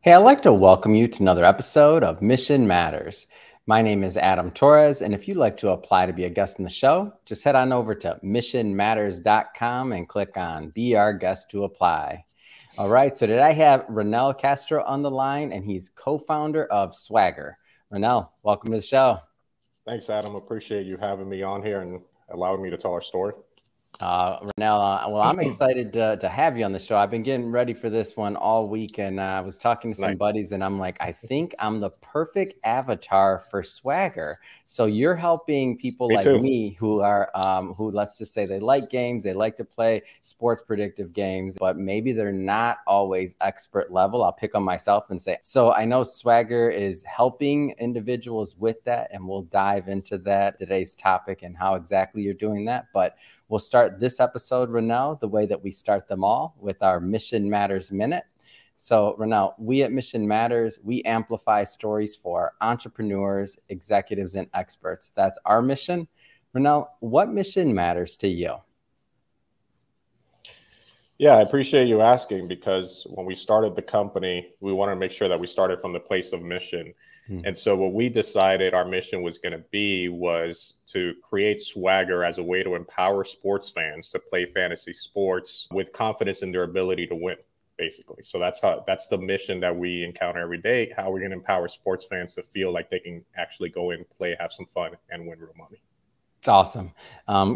Hey, I'd like to welcome you to another episode of Mission Matters. My name is Adam Torres, and if you'd like to apply to be a guest in the show, just head on over to missionmatters.com and click on Be Our Guest to Apply. All right, so today I have Ronell Castro on the line, and he's co-founder of Swagger. Ronell, welcome to the show. Thanks, Adam. Appreciate you having me on here and allowing me to tell our story. Ronell, well, I'm excited to have you on the show. I've been getting ready for this one all week, and I was talking to some buddies, and I'm like, I think I'm the perfect avatar for Swagger. So you're helping people me who are, who let's just say they like games, they like to play sports predictive games, but maybe they're not always expert level. I'll pick on myself and say, so I know Swagger is helping individuals with that, and we'll dive into that today's topic and how exactly you're doing that. But we'll start this episode, Ronell, the way that we start them all, with our Mission Matters Minute. So, Ronell, we at Mission Matters, we amplify stories for entrepreneurs, executives, and experts. That's our mission. Ronell, what mission matters to you? Yeah, I appreciate you asking, because when we started the company, we wanted to make sure that we started from the place of mission. And so what we decided our mission was going to be was to create Swagger as a way to empower sports fans to play fantasy sports with confidence in their ability to win, basically. So that's the mission that we encounter every day, how we're going to empower sports fans to feel like they can actually go in, play, have some fun, and win real money. It's awesome.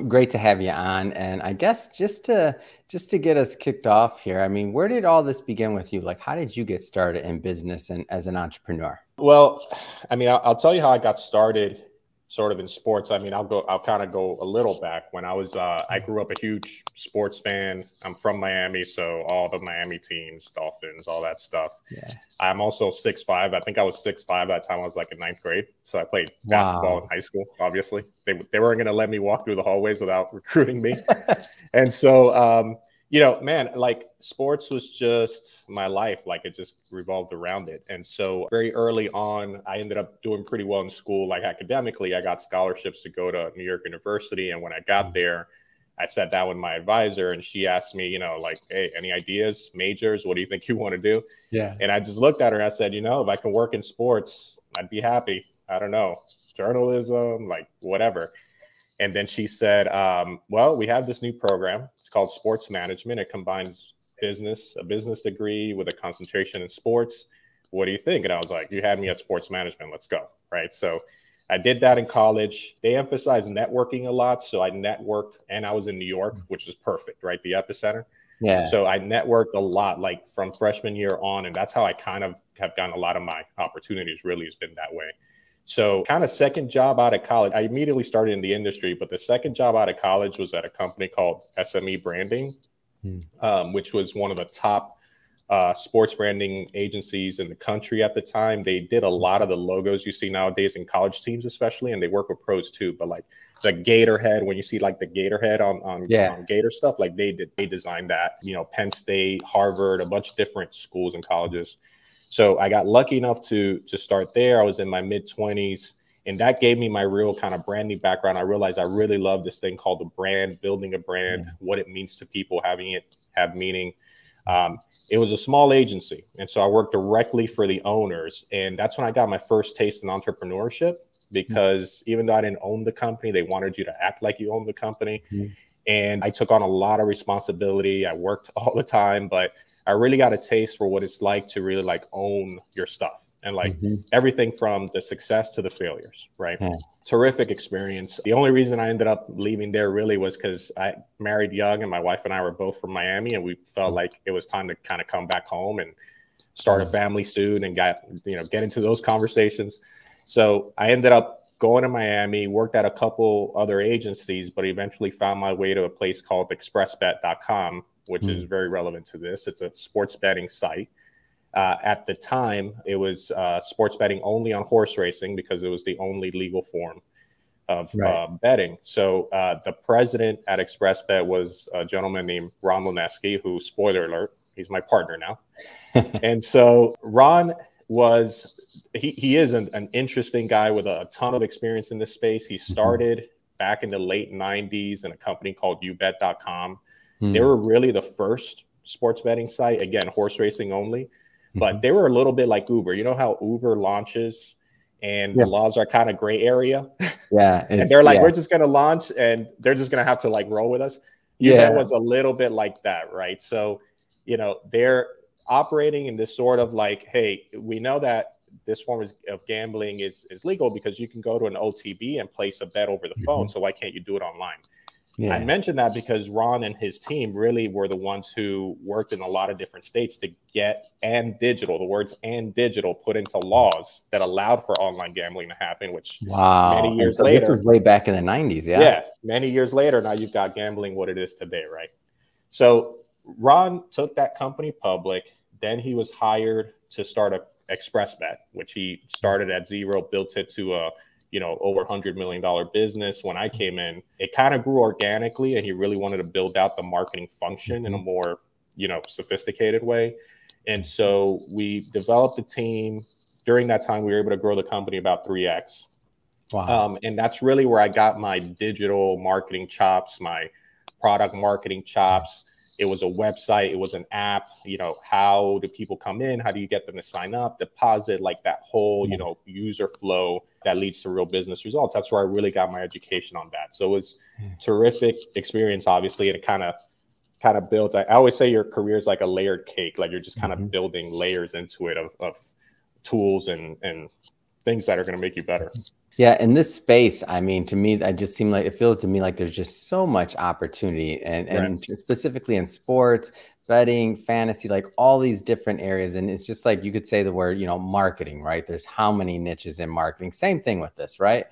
Great to have you on. And I guess just to get us kicked off here, I mean, where did all this begin with you? Like, how did you get started in business and as an entrepreneur? Well, I mean, I'll tell you how I got started sort of in sports. I mean, I'll kind of go a little back. When I was, I grew up a huge sports fan. I'm from Miami, so all the Miami teams, Dolphins, all that stuff. Yeah. I'm also 6'5". I think I was 6'5" by the time I was like in 9th grade. So I played basketball in high school, obviously. They weren't going to let me walk through the hallways without recruiting me. And so, you know, man, like sports was just my life. Like it just revolved around it. And so very early on, I ended up doing pretty well in school. Like academically, I got scholarships to go to New York University. And when I got there, I sat down with my advisor and she asked me, you know, like, hey, any ideas, majors? What do you think you want to do? Yeah. And I just looked at her and I said, you know, if I can work in sports, I'd be happy. I don't know, journalism, like whatever. And then she said, well, we have this new program. It's called sports management. It combines a business degree with a concentration in sports. What do you think? And I was like, you had me at sports management. Let's go. Right. So I did that in college. They emphasize networking a lot. So I networked, and I was in New York, which is perfect, right? The epicenter. Yeah. So I networked a lot, like from freshman year on. And that's how I kind of have gotten a lot of my opportunities, really has been that way. So kind of second job out of college, I immediately started in the industry, but the second job out of college was at a company called SME Branding, which was one of the top sports branding agencies in the country at the time. They did a lot of the logos you see nowadays in college teams, especially, and they work with pros too. But like the Gator head, when you see like the Gator head on Gator stuff, like they designed that, you know, Penn State, Harvard, a bunch of different schools and colleges. So I got lucky enough to start there. I was in my mid-20s, and that gave me my real kind of branding background. I realized I really love this thing called the brand, building a brand, what it means to people, having it have meaning. It was a small agency, and so I worked directly for the owners, and that's when I got my first taste in entrepreneurship, because even though I didn't own the company, they wanted you to act like you owned the company. And I took on a lot of responsibility. I worked all the time, but I really got a taste for what it's like to really like own your stuff and like everything from the success to the failures, right? Terrific experience. The only reason I ended up leaving there really was because I married young, and my wife and I were both from Miami, and we felt like it was time to kind of come back home and start a family soon and get into those conversations. So I ended up going to Miami, worked at a couple other agencies, but eventually found my way to a place called expressbet.com, which is very relevant to this. It's a sports betting site. At the time, it was sports betting only on horse racing, because it was the only legal form of betting. So the president at ExpressBet was a gentleman named Ron Luneski, who, spoiler alert, he's my partner now. And so Ron he is an interesting guy with a ton of experience in this space. He started back in the late 90s in a company called ubet.com. They were really the first sports betting site, again, horse racing only. but they were a little bit like Uber. You know how Uber launches and the laws are kind of gray area? Yeah. And they're like, we're just going to launch and they're just going to have to like roll with us. UBET was a little bit like that, right? So, you know, they're operating in this sort of like, hey, we know that this form of gambling is legal because you can go to an OTB and place a bet over the phone. So why can't you do it online? Yeah. I mentioned that because Ron and his team really were the ones who worked in a lot of different states to get "and digital," the words "and digital" put into laws that allowed for online gambling to happen, which many years later. This was way back in the 90s. Yeah. Many years later, now you've got gambling what it is today, right? So Ron took that company public. Then he was hired to start a ExpressBet, which he started at zero, built it to a over $100 million business. When I came in, it kind of grew organically, and he really wanted to build out the marketing function in a more, sophisticated way. And so we developed a team. During that time, we were able to grow the company about 3x. Wow. And that's really where I got my digital marketing chops, my product marketing chops. It was a website. It was an app. How do people come in? How do you get them to sign up, deposit, like that whole, user flow that leads to real business results. That's where I really got my education on that. So it was terrific experience, obviously. And it kind of builds. I always say your career is like a layered cake. Like you're just kind of building layers into it of tools and things that are going to make you better. Yeah, in this space, I mean, to me, it feels to me like there's just so much opportunity, and specifically in sports, betting, fantasy, like all these different areas. And it's just like you could say the word, marketing, right? There's how many niches in marketing. Same thing with this, right?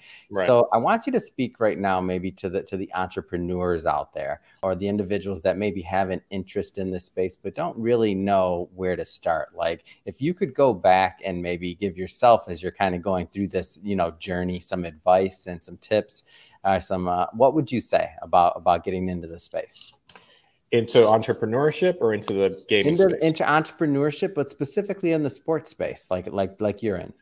So I want you to speak right now, maybe to the entrepreneurs out there, or the individuals that maybe have an interest in this space but don't really know where to start. Like if you could go back and maybe give yourself, as you're kind of going through this, journey, some advice and some tips, what would you say about getting into this space? Into entrepreneurship or into the gaming space? Into entrepreneurship, but specifically in the sports space, like you're in.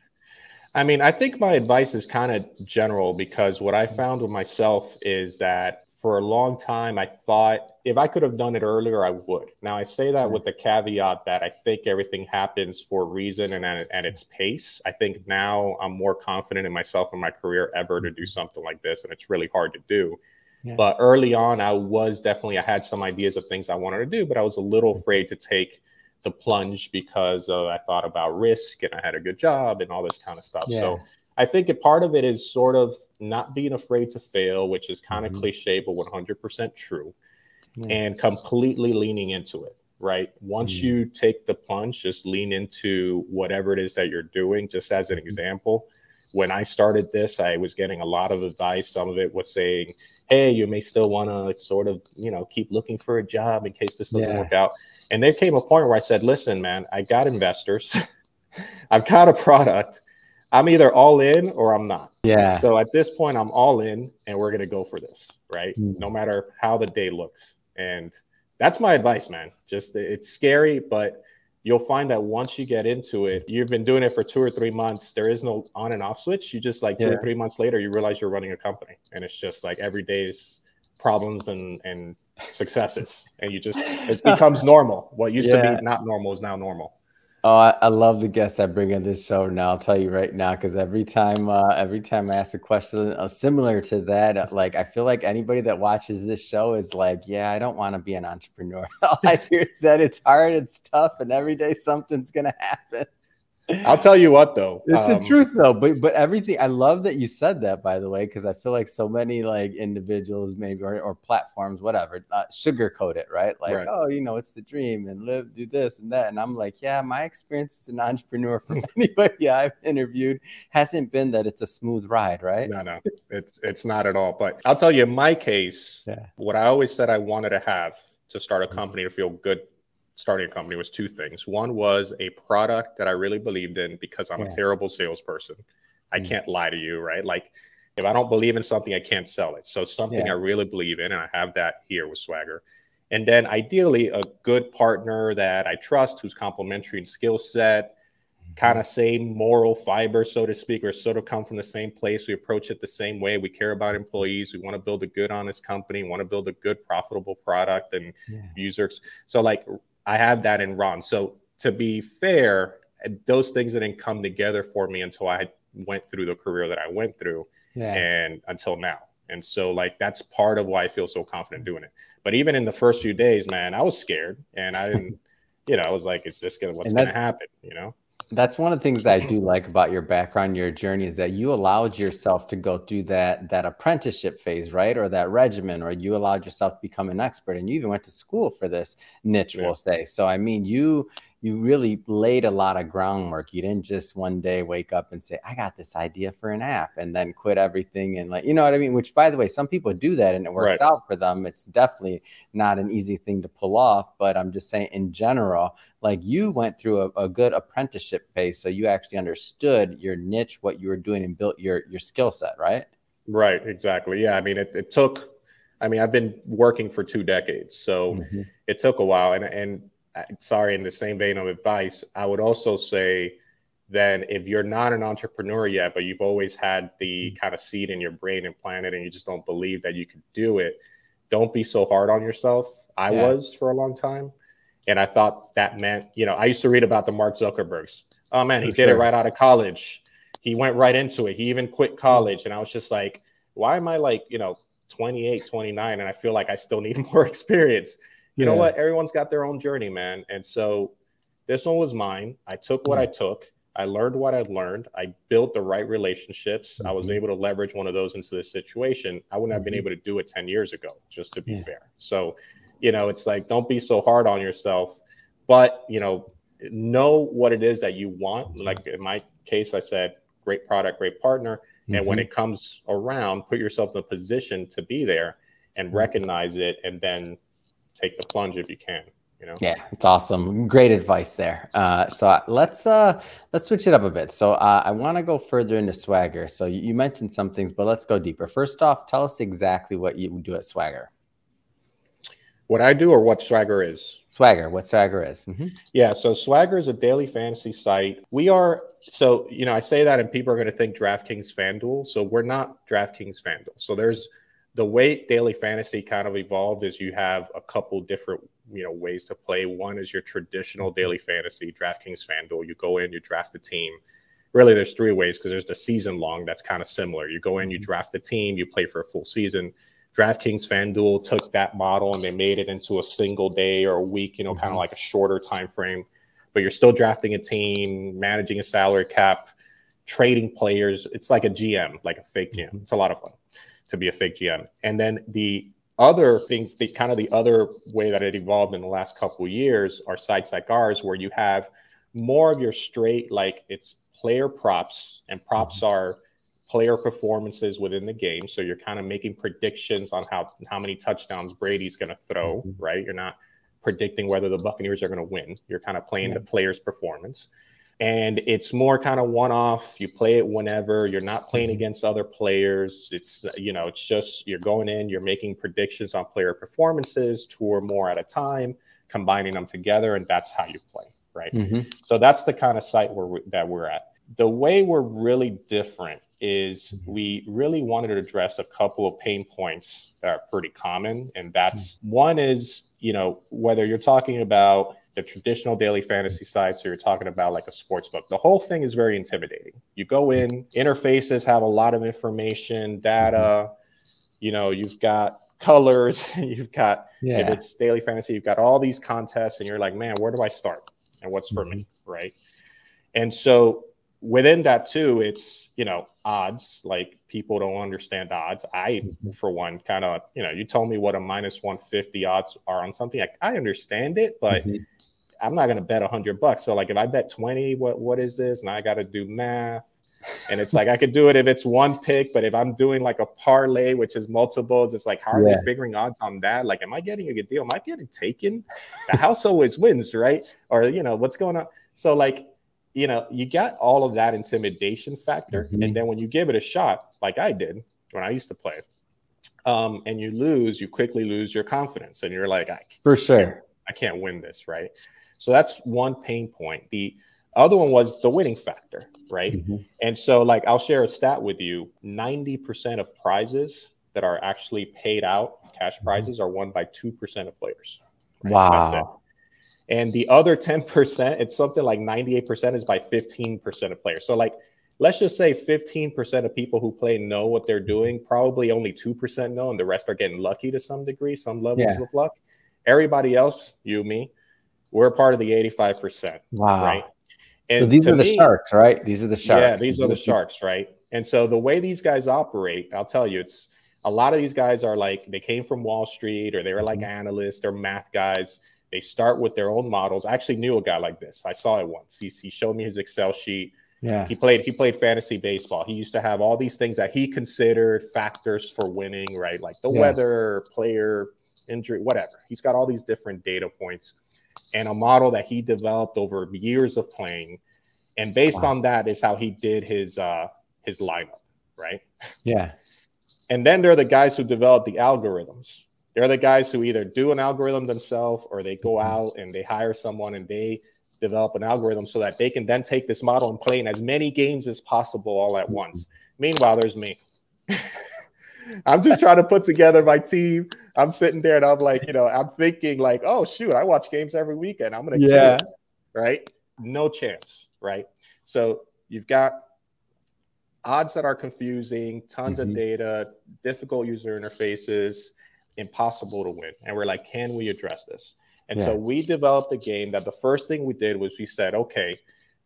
I mean, I think my advice is kind of general, because what I found with myself is that for a long time, I thought if I could have done it earlier, I would. Now, I say that with the caveat that I think everything happens for a reason and at its pace. I think now I'm more confident in myself and my career ever to do something like this, and it's really hard to do. Yeah. But early on, I had some ideas of things I wanted to do, but I was a little afraid to take the plunge because I thought about risk, and I had a good job and all this kind of stuff. Yeah. So I think part of it is sort of not being afraid to fail, which is kind of cliche, but 100% true, and completely leaning into it, right? Once you take the plunge, just lean into whatever it is that you're doing. Just as an example, when I started this, I was getting a lot of advice. Some of it was saying, hey, you may still want to sort of, keep looking for a job in case this doesn't work out. And there came a point where I said, listen, man, I got investors. I've got a product. I'm either all in or I'm not. Yeah. So at this point, I'm all in, and we're going to go for this, right? No matter how the day looks. And that's my advice, man. Just, it's scary, but you'll find that once you get into it, you've been doing it for 2 or 3 months. There is no on and off switch. You just like 2 or 3 months later, you realize you're running a company, and it's just like every day's problems and successes. And it becomes normal. What used to be not normal is now normal. Oh, I love the guests I bring on this show. Now I'll tell you right now, because every time I ask a question similar to that, like I feel like anybody that watches this show is like, yeah, I don't want to be an entrepreneur. All I hear is that it's hard, it's tough, and every day something's gonna happen. I'll tell you what, though, it's the truth, though. But everything, I love that you said that, by the way, because I feel like so many like individuals, maybe or platforms, whatever, sugarcoat it, right? Like, oh, it's the dream and do this and that. And I'm like, yeah, my experience as an entrepreneur from anybody I've interviewed hasn't been that it's a smooth ride, right? No, it's not at all. But I'll tell you, in my case, what I always said I wanted to have to start a company to feel good starting a company was 2 things. One was a product that I really believed in, because I'm a terrible salesperson. I can't lie to you, right? Like if I don't believe in something, I can't sell it. So something I really believe in, and I have that here with Swagger. And then ideally a good partner that I trust, who's complementary in skill set, kind of same moral fiber, so to speak, or sort of come from the same place. We approach it the same way. We care about employees. We want to build a good, honest company. We want to build a good, profitable product and users. So like, I have that in Ron. So to be fair, those things didn't come together for me until I went through the career that I went through, and until now. And so like, that's part of why I feel so confident doing it. But even in the first few days, man, I was scared, and I didn't, you know, I was like, is this what's going to happen? You know? That's one of the things that I do like about your background, your journey, is that you allowed yourself to go through that apprenticeship phase, right? Or that regimen, or you allowed yourself to become an expert, and you even went to school for this niche, we'll say. So, I mean, you really laid a lot of groundwork. You didn't just one day wake up and say, I got this idea for an app, and then quit everything. And like, you know what I mean? Which, by the way, some people do that and it works out for them. It's definitely not an easy thing to pull off, but I'm just saying in general, like, you went through a good apprenticeship phase. So you actually understood your niche, what you were doing, and built your skill set, right? Right. Exactly. Yeah. I mean, it took, I mean, I've been working for 2 decades, so it took a while. And sorry, in the same vein of advice, I would also say that if you're not an entrepreneur yet, but you've always had the kind of seed in your brain and planted, and you just don't believe that you could do it, don't be so hard on yourself. I was for a long time. And I thought that meant, you know, I used to read about the Mark Zuckerbergs. Oh man, he did it right out of college. He went right into it. He even quit college. And I was just like, why am I like, you know, 28, 29, and I feel like I still need more experience? You know what? Everyone's got their own journey, man. And so this one was mine. I took what I took. I learned what I learned. I built the right relationships. I was able to leverage one of those into this situation. I wouldn't have been able to do it 10 years ago, just to be fair. So, you know, it's like, don't be so hard on yourself, but, you know what it is that you want. Like in my case, I said, great product, great partner. And when it comes around, put yourself in a position to be there and recognize it, and then take the plunge if you can, you know? Yeah, it's awesome. Great advice there. So let's switch it up a bit. So I want to go further into Swagger. So you mentioned some things, but let's go deeper. First off, tell us exactly what you do at Swagger. What I do, or what Swagger is? Swagger, what Swagger is. Yeah, so Swagger is a daily fantasy site. We are, so, you know, I say that and people are going to think DraftKings FanDuel. So we're not DraftKings FanDuel. So there's, the way daily fantasy kind of evolved is you have a couple different, you know, ways to play. One is your traditional daily fantasy, DraftKings FanDuel. You go in, you draft a team. Really, there's 3 ways, because there's the season long that's kind of similar. You go in, you draft a team, you play for a full season. DraftKings FanDuel took that model and they made it into a single day or a week, you know, kind of like a shorter time frame. But you're still drafting a team, managing a salary cap, trading players. It's like a GM, like a fake GM. It's a lot of fun to be a fake GM. And then the other things, the kind of the other way that it evolved in the last couple of years are sites like ours, where you have more of your straight, like, it's player props, and props are player performances within the game. So you're kind of making predictions on how many touchdowns Brady's going to throw, right? You're not predicting whether the Buccaneers are going to win. You're kind of playing the player's performance. And it's more kind of one-off. You play it whenever. You're not playing against other players. It's, you know, it's just, you're going in, you're making predictions on player performances, 2 or more at a time, combining them together, and that's how you play, right? So that's the kind of site that we're at. The way we're really different is we really wanted to address a couple of pain points that are pretty common. And that's one is, you know, whether you're talking about the traditional daily fantasy sites, or you're talking about like a sports book, the whole thing is very intimidating. You go in, interfaces have a lot of information, data, you know, you've got colors, you've got, if it's daily fantasy, you've got all these contests, and you're like, man, where do I start? And what's for me, right? And so within that too, it's, you know, odds, like people don't understand odds. I, for one, kind of, you know, you told me what a -150 odds are on something. I understand it, but I'm not going to bet $100. So like, if I bet 20, what is this? And I got to do math. And it's like, I could do it if it's one pick, but if I'm doing like a parlay, which is multiples, it's like, how are they figuring odds on that? Like, am I getting a good deal? Am I getting taken? The house always wins, right? Or, you know, what's going on? So like, you know, you got all of that intimidation factor. And then when you give it a shot, like I did when I used to play, and you lose, you quickly lose your confidence. And you're like, I can't win this, right? So that's one pain point. The other one was the winning factor, right? And so like, I'll share a stat with you. 90% of prizes that are actually paid out, cash prizes, are won by 2% of players. Right? Wow. That's it. And the other 10%, it's something like 98% is by 15% of players. So like, let's just say 15% of people who play know what they're doing. Probably only 2% know, and the rest are getting lucky to some degree, some levels of luck. Everybody else, you, me, we're part of the 85%. Wow. Right. And so these are the sharks, right? These are the sharks. Yeah, these are the sharks, right? And so the way these guys operate, I'll tell you, it's a lot of these guys are like, they came from Wall Street, or they were like analysts or math guys. They start with their own models. I actually knew a guy like this. I saw it once. He showed me his Excel sheet. Yeah. He played fantasy baseball. He used to have all these things that he considered factors for winning, right? Like the weather, player injury, whatever. He's got all these different data points and a model that he developed over years of playing. And based on that is how he did his lineup, right? Yeah. And then there are the guys who develop the algorithms. They're the guys who either do an algorithm themselves, or they go out and they hire someone and they develop an algorithm so that they can then take this model and play in as many games as possible all at once. Meanwhile, there's me. I'm just trying to put together my team. I'm sitting there and I'm like, I'm thinking like, oh, shoot, I watch games every weekend. I'm going to kill it, right? No chance, right? So you've got odds that are confusing, tons of data, difficult user interfaces, impossible to win. And we're like, can we address this? And so we developed a game that the first thing we did was we said, okay,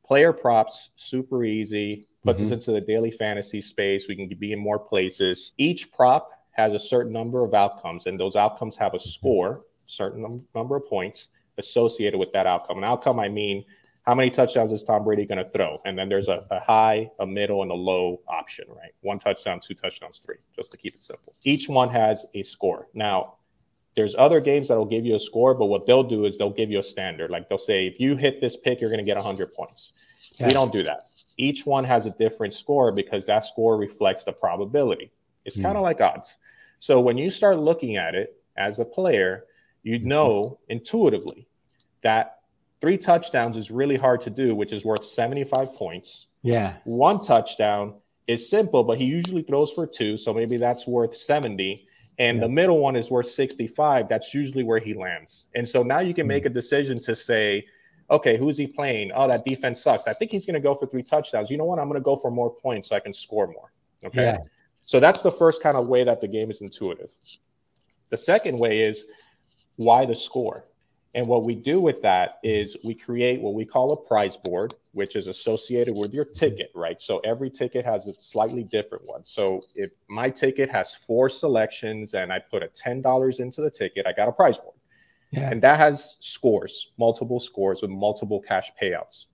player props, super easy, puts us into the daily fantasy space. We can be in more places. Each prop has a certain number of outcomes, and those outcomes have a score, certain number of points associated with that outcome. An outcome, I mean, how many touchdowns is Tom Brady going to throw? And then there's a high, a middle, and a low option, right? 1 touchdown, 2 touchdowns, 3, just to keep it simple. Each one has a score. Now, there's other games that will give you a score, but what they'll do is they'll give you a standard. Like they'll say, if you hit this pick, you're going to get 100 points. Yeah. We don't do that. Each one has a different score because that score reflects the probability. It's kind of like odds. So when you start looking at it as a player, you know intuitively that 3 touchdowns is really hard to do, which is worth 75 points. Yeah. 1 touchdown is simple, but he usually throws for 2. So maybe that's worth 70. And the middle one is worth 65. That's usually where he lands. And so now you can make a decision to say, okay, who is he playing? Oh, that defense sucks. I think he's going to go for 3 touchdowns. You know what? I'm going to go for more points so I can score more. Okay. Yeah. So that's the first kind of way that the game is intuitive. The second way is why the score? And what we do with that is we create what we call a prize board, which is associated with your ticket, right? So every ticket has a slightly different one. So if my ticket has 4 selections and I put a $10 into the ticket, I got a prize board. Yeah. And that has scores, multiple scores with multiple cash payouts.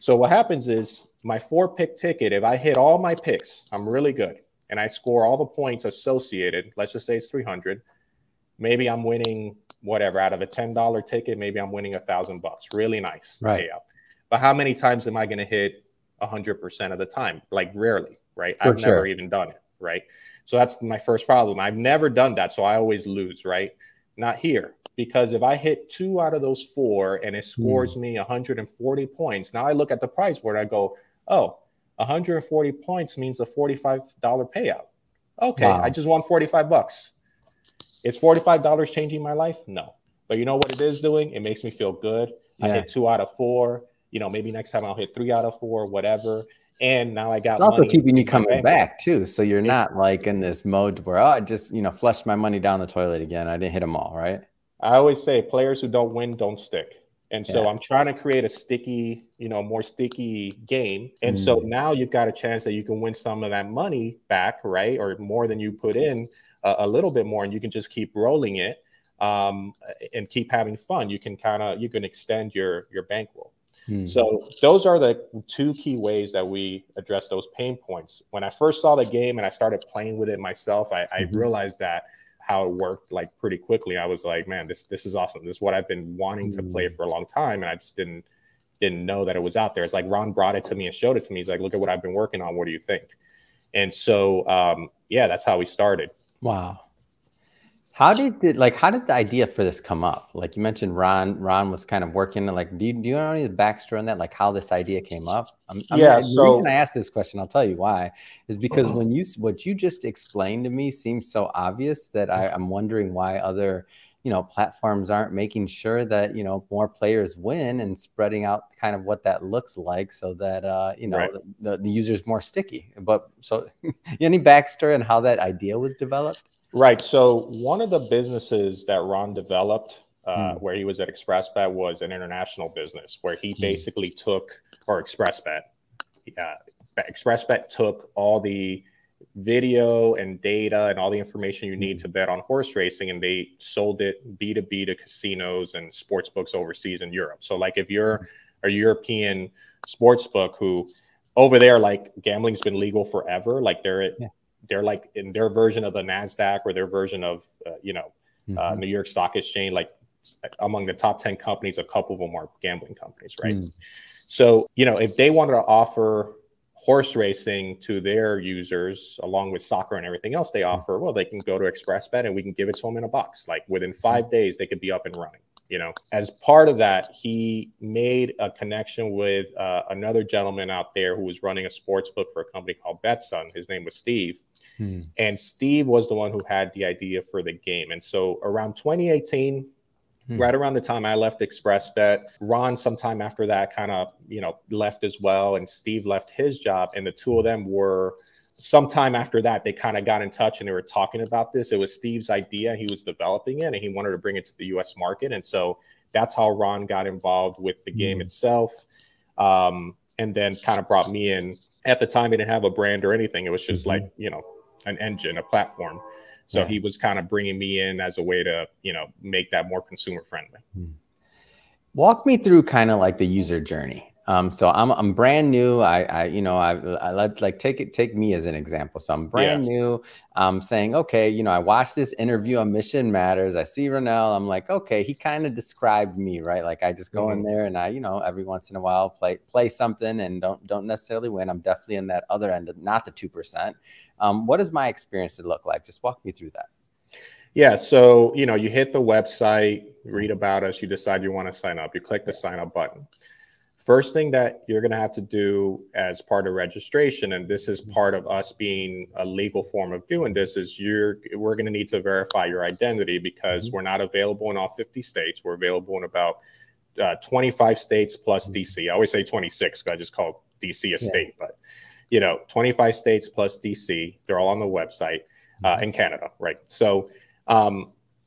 So what happens is my 4-pick ticket, if I hit all my picks, I'm really good. And I score all the points associated, let's just say it's 300. Maybe I'm winning whatever out of a $10 ticket. Maybe I'm winning $1,000. Really nice payout. But how many times am I going to hit 100% of the time? Like rarely, right? I've never even done it, right? So that's my first problem. I've never done that. So I always lose, right? Not here. Because if I hit 2 out of those 4 and it scores me 140 points, now I look at the prize board, I go, oh, 140 points means a $45 payout. Okay, I just won $45. Is $45 changing my life? No. But you know what it is doing? It makes me feel good. I hit 2 out of 4. Maybe next time I'll hit 3 out of 4, whatever. And now I got money. It's also keeping you coming back too. So you're not like in this mode where, I just, flushed my money down the toilet again. I didn't hit them all, right? I always say players who don't win don't stick. And so I'm trying to create a sticky, more sticky game. And so now you've got a chance that you can win some of that money back, right? Or more than you put in, a little bit more, and you can just keep rolling it and keep having fun. You can extend your bankroll. So those are the 2 key ways that we address those pain points. When I first saw the game and I started playing with it myself, I realized that how it worked like pretty quickly. I was like, man, this is awesome. This is what I've been wanting to play for a long time. And I just didn't know that it was out there. It's like Ron brought it to me and showed it to me. He's like, look at what I've been working on. What do you think? And so, that's how we started. Wow. How did the idea for this come up? Like you mentioned, Ron was kind of working. Like, do you know any of the backstory on that? Like how this idea came up? The reason I asked this question, I'll tell you why, is because what you just explained to me seems so obvious that I'm wondering why other you know, platforms aren't making sure that, you know, more players win and spreading out kind of what that looks like so that, you know, the user's more sticky. But so any backstory on how that idea was developed? Right. So one of the businesses that Ron developed where he was at ExpressBet was an international business where he basically took, or ExpressBet took all the video and data and all the information you need to bet on horse racing, and they sold it B2B to casinos and sports books overseas in Europe. So like if you're a European sports book who over there, like gambling's been legal forever, like they're like in their version of the NASDAQ or their version of, New York Stock Exchange, like among the top 10 companies, a couple of them are gambling companies, right? So, you know, if they wanted to offer horse racing to their users along with soccer and everything else they offer, well, they can go to ExpressBet and we can give it to them in a box. Like within 5 days, they could be up and running. You know, as part of that, he made a connection with another gentleman out there who was running a sports book for a company called BetSun. His name was Steve. And Steve was the one who had the idea for the game. And so around 2018, right around the time I left ExpressBet, Ron, sometime after that, kind of, you know, left as well. And Steve left his job. And the two of them were, sometime after that, they kind of got in touch and they were talking about this. It was Steve's idea. He was developing it and he wanted to bring it to the US market. And so that's how Ron got involved with the game itself. And then kind of brought me in. At the time, he didn't have a brand or anything. It was just like, you know, an engine, a platform. So he was kind of bringing me in as a way to, you know, make that more consumer friendly. Walk me through kind of like the user journey. So I'm brand new. I like take me as an example. So I'm brand new. I'm saying, okay, you know, I watched this interview on Mission Matters. I see Ronell. I'm like, okay, he kind of described me, right? Like I just go in there and I, you know, every once in a while play something and don't necessarily win. I'm definitely in that other end, not the 2%. What does my experience look like? Just walk me through that. Yeah. So, you know, you hit the website, read about us, you decide you want to sign up, you click the sign up button. First thing that you're going to have to do as part of registration, and this is part of us being a legal form of doing this, is we're going to need to verify your identity because we're not available in all 50 states. We're available in about 25 states plus DC. I always say 26 because I just call DC a state, but you know, 25 states plus DC. They're all on the website in Canada, right? So,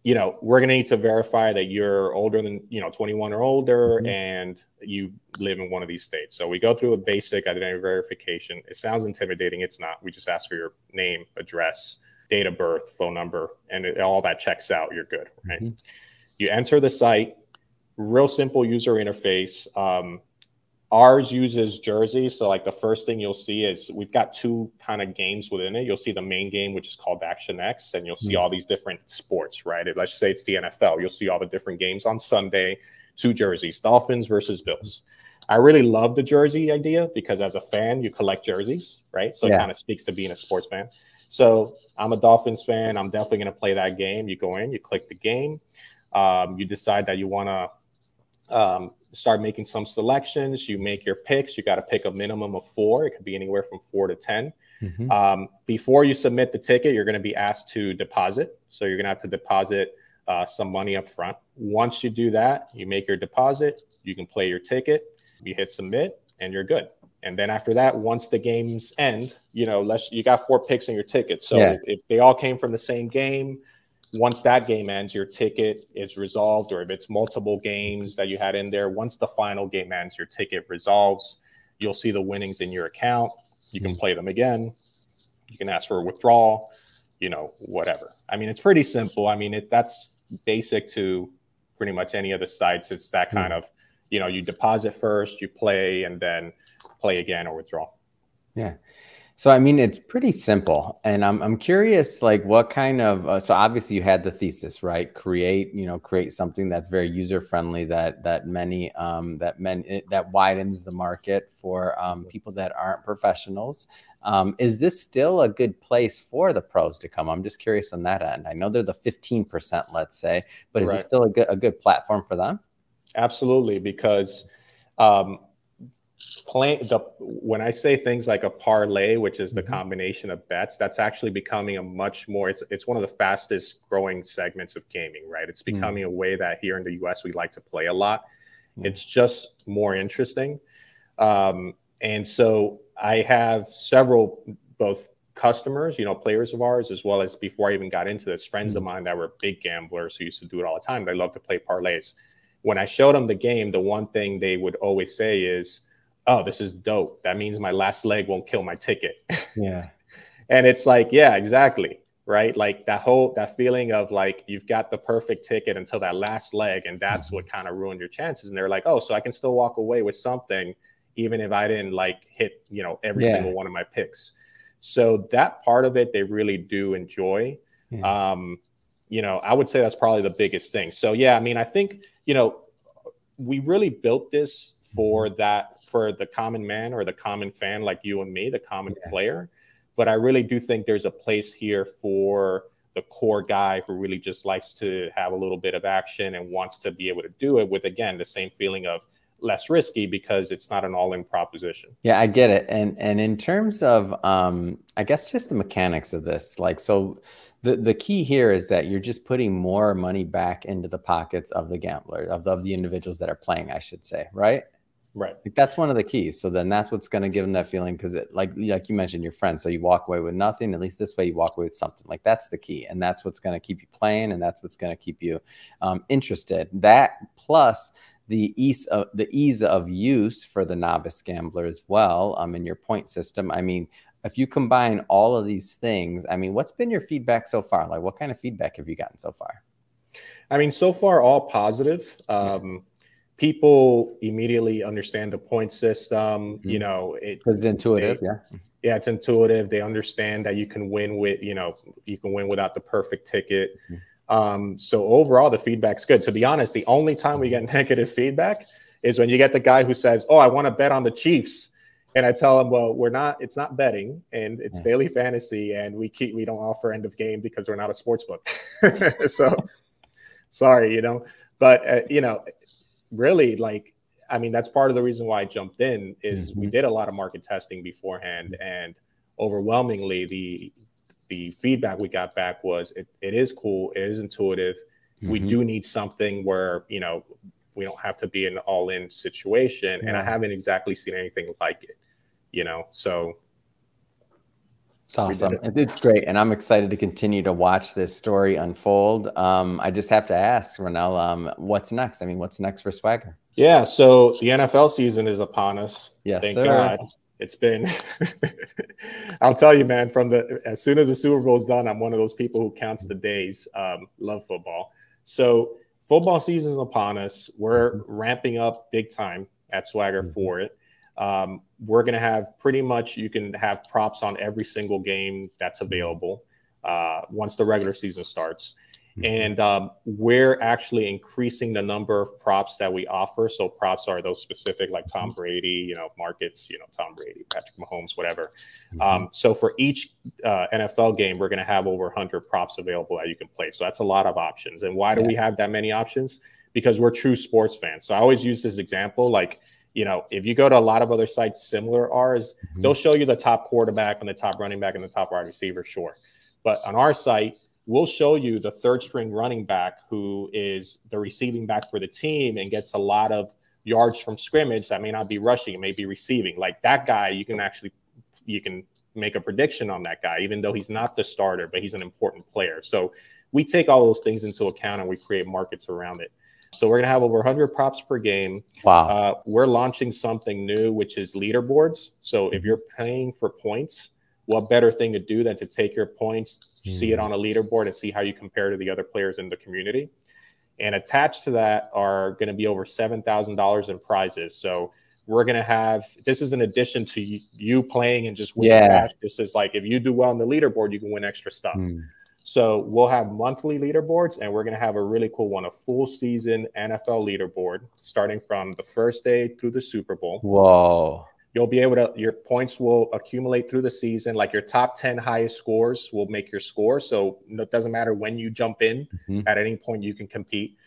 you know, we're going to need to verify that you're older than, you know, 21 or older and you live in one of these states. So we go through a basic identity verification. It sounds intimidating. It's not. We just ask for your name, address, date of birth, phone number, and all that checks out. You're good, right? You enter the site, real simple user interface. Ours uses Jersey. So like the first thing you'll see is we've got two kind of games within it. You'll see the main game, which is called Action X, and you'll see all these different sports, right? Let's say it's the NFL. You'll see all the different games on Sunday, two jerseys, Dolphins versus Bills. I really love the jersey idea because as a fan, you collect jerseys, right? So it kind of speaks to being a sports fan. So I'm a Dolphins fan. I'm definitely going to play that game. You go in, you click the game. You decide that you want to start making some selections. You make your picks. You got to pick a minimum of 4. It could be anywhere from 4 to 10. Before you submit the ticket, you're going to be asked to deposit. So you're going to have to deposit some money up front. Once you do that, you make your deposit, you can play your ticket, you hit submit, and you're good. And then after that, once the games end, you know, you got 4 picks in your ticket. So if they all came from the same game, once that game ends, your ticket is resolved, or if it's multiple games that you had in there, once the final game ends, your ticket resolves. You'll see the winnings in your account. You can play them again. You can ask for a withdrawal, you know, whatever. I mean, it's pretty simple. I mean, that's basic to pretty much any of the sites. It's that kind of, you know, you deposit first, you play, and then play again or withdraw. Yeah. So, I mean, it's pretty simple, and I'm curious, like, what kind of so obviously you had the thesis, right? Create something that's very user friendly, that widens the market for people that aren't professionals. Is this still a good place for the pros to come? I'm just curious on that end. I know they're the 15%, let's say, but is this still a good platform for them? Absolutely, because when I say things like a parlay, which is the combination of bets, that's actually becoming a much more, it's one of the fastest growing segments of gaming, right? It's becoming a way that here in the US we like to play a lot. It's just more interesting. And so I have several, both customers, players of ours, as well as, before I even got into this, friends of mine that were big gamblers who used to do it all the time. They love to play parlays. When I showed them the game, the one thing they would always say is, "Oh, this is dope. That means my last leg won't kill my ticket." Yeah. And it's like, yeah, exactly. Right. Like that feeling of like, you've got the perfect ticket until that last leg. And that's what kind of ruined your chances. And they're like, oh, so I can still walk away with something, even if I didn't like hit, every single one of my picks. So that part of it, they really do enjoy. I would say that's probably the biggest thing. So, yeah, I mean, I think, we really built this for the common man or the common fan like you and me, the common player. But I really do think there's a place here for the core guy who really just likes to have a little bit of action and wants to be able to do it with, again, the same feeling of less risky, because it's not an all-in proposition. Yeah, I get it. And in terms of, I guess, just the mechanics of this, like, so the key here is that you're just putting more money back into the pockets of the gambler, of the individuals that are playing, I should say, right? Right. Like, that's one of the keys. So then that's what's going to give them that feeling, because like you mentioned, your friends. So you walk away with nothing. At least this way, you walk away with something. Like, that's the key, and that's what's going to keep you playing, and that's what's going to keep you interested. That plus the ease of use for the novice gambler as well. In your point system. I mean, if you combine all of these things, I mean, what's been your feedback so far? Like, what kind of feedback have you gotten so far? I mean, so far, all positive. People immediately understand the point system. It's intuitive. Yeah, it's intuitive. They understand that you can win without the perfect ticket. So overall, the feedback's good. To be honest, the only time we get negative feedback is when you get the guy who says, "Oh, I want to bet on the Chiefs," and I tell him, "Well, it's not betting, and it's daily fantasy, and we don't offer end of game because we're not a sports book." So sorry, but really, like, I mean, that's part of the reason why I jumped in is we did a lot of market testing beforehand, and overwhelmingly the feedback we got back was it is cool, it is intuitive. We do need something where we don't have to be in an all-in situation, and I haven't exactly seen anything like it. So it's awesome. It's great. And I'm excited to continue to watch this story unfold. I just have to ask, Ronell, what's next? I mean, what's next for Swagger? Yeah, so the NFL season is upon us. Yes, thank sir. God. It's been, I'll tell you, man, as soon as the Super Bowl is done, I'm one of those people who counts the days. Love football. So football season is upon us. We're ramping up big time at Swagger for it. We're going to have pretty much, you can have props on every single game that's available once the regular season starts. And we're actually increasing the number of props that we offer. So props are those specific, like Tom Brady, markets, Tom Brady, Patrick Mahomes, whatever. So for each NFL game, we're going to have over 100 props available that you can play. So that's a lot of options. And why do we have that many options? Because we're true sports fans. So I always use this example, like, if you go to a lot of other sites similar ours, they'll show you the top quarterback and the top running back and the top wide receiver, sure. But on our site, we'll show you the third string running back who is the receiving back for the team and gets a lot of yards from scrimmage. That may not be rushing, it may be receiving. Like that guy, you can make a prediction on that guy, even though he's not the starter, but he's an important player. So we take all those things into account and we create markets around it. So we're going to have over 100 props per game. Wow. We're launching something new, which is leaderboards. So if you're paying for points, what better thing to do than to take your points, see it on a leaderboard, and see how you compare to the other players in the community. And attached to that are going to be over $7,000 in prizes. So we're going to have, this is in addition to you playing and just winning cash. This is like, if you do well on the leaderboard, you can win extra stuff. So we'll have monthly leaderboards, and we're going to have a really cool one, a full season NFL leaderboard starting from the first day through the Super Bowl. Whoa. You'll be able to, your points will accumulate through the season. Like your top 10 highest scores will make your score. So it doesn't matter when you jump in, at any point you can compete.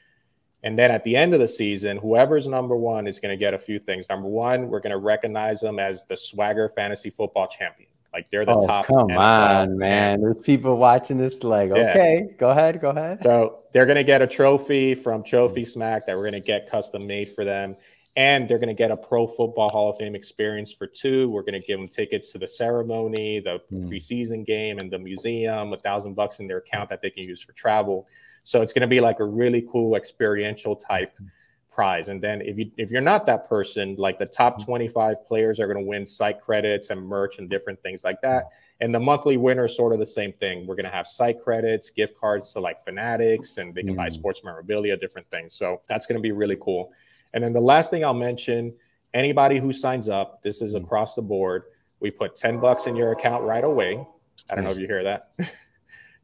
And then at the end of the season, whoever's number one is going to get a few things. Number one, we're going to recognize them as the Swagger Fantasy Football Champion. Like they're the top. Come NFL on, man. There's people watching this like, okay, go ahead. So they're going to get a trophy from Trophy Smack that we're going to get custom made for them. And they're going to get a Pro Football Hall of Fame experience for 2. We're going to give them tickets to the ceremony, the preseason game, and the museum, $1,000 in their account that they can use for travel. So it's going to be like a really cool experiential type prize. And then if you're not that person, like the top 25 players are going to win site credits and merch and different things like that. And the monthly winner is sort of the same thing. We're going to have site credits, gift cards to like Fanatics, and they can buy sports memorabilia, different things. So that's going to be really cool. And then the last thing I'll mention, anybody who signs up, this is across the board. We put $10 in your account right away. I don't know if you hear that.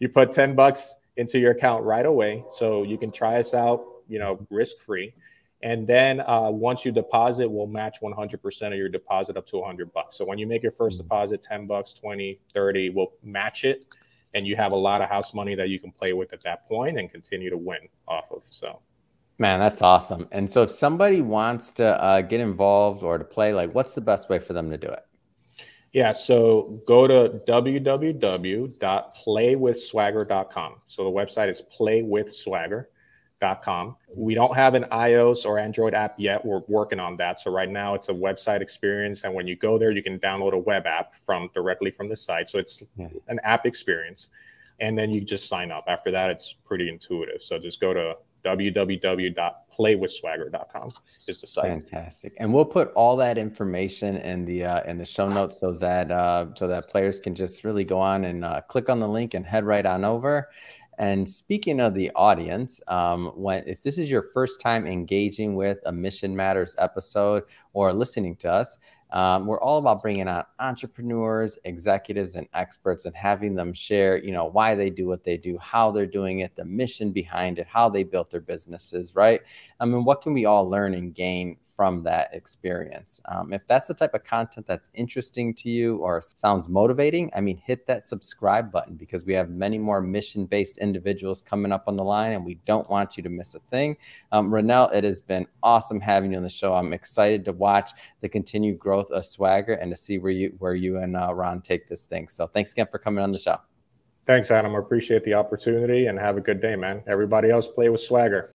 You put $10 into your account right away. So you can try us out, you know, risk-free. And then once you deposit, we'll match 100% of your deposit up to $100. So when you make your first deposit, $10, 20, 30, we'll match it. And you have a lot of house money that you can play with at that point and continue to win off of. So, man, that's awesome. And so if somebody wants to get involved or to play, like what's the best way for them to do it? Yeah, so go to www.playwithswagger.com. So the website is playwithswagger.com. We don't have an iOS or Android app yet. We're working on that. So right now it's a website experience. And when you go there, you can download a web app directly from the site. So it's an app experience. And then you just sign up. After that, it's pretty intuitive. So just go to www.playwithswagger.com is the site. Fantastic. And we'll put all that information in the show notes so that players can just really go on and click on the link and head right on over. And speaking of the audience, if this is your first time engaging with a Mission Matters episode or listening to us, we're all about bringing on entrepreneurs, executives, and experts and having them share, you know, why they do what they do, how they're doing it, the mission behind it, how they built their businesses, right? I mean, what can we all learn and gain from that experience? If that's the type of content that's interesting to you or sounds motivating, I mean, hit that subscribe button because we have many more mission-based individuals coming up on the line and we don't want you to miss a thing. Ronell, it has been awesome having you on the show. I'm excited to watch the continued growth of Swagger and to see where you and Ron take this thing. So thanks again for coming on the show. Thanks, Adam. I appreciate the opportunity and have a good day, man. Everybody else, play with Swagger.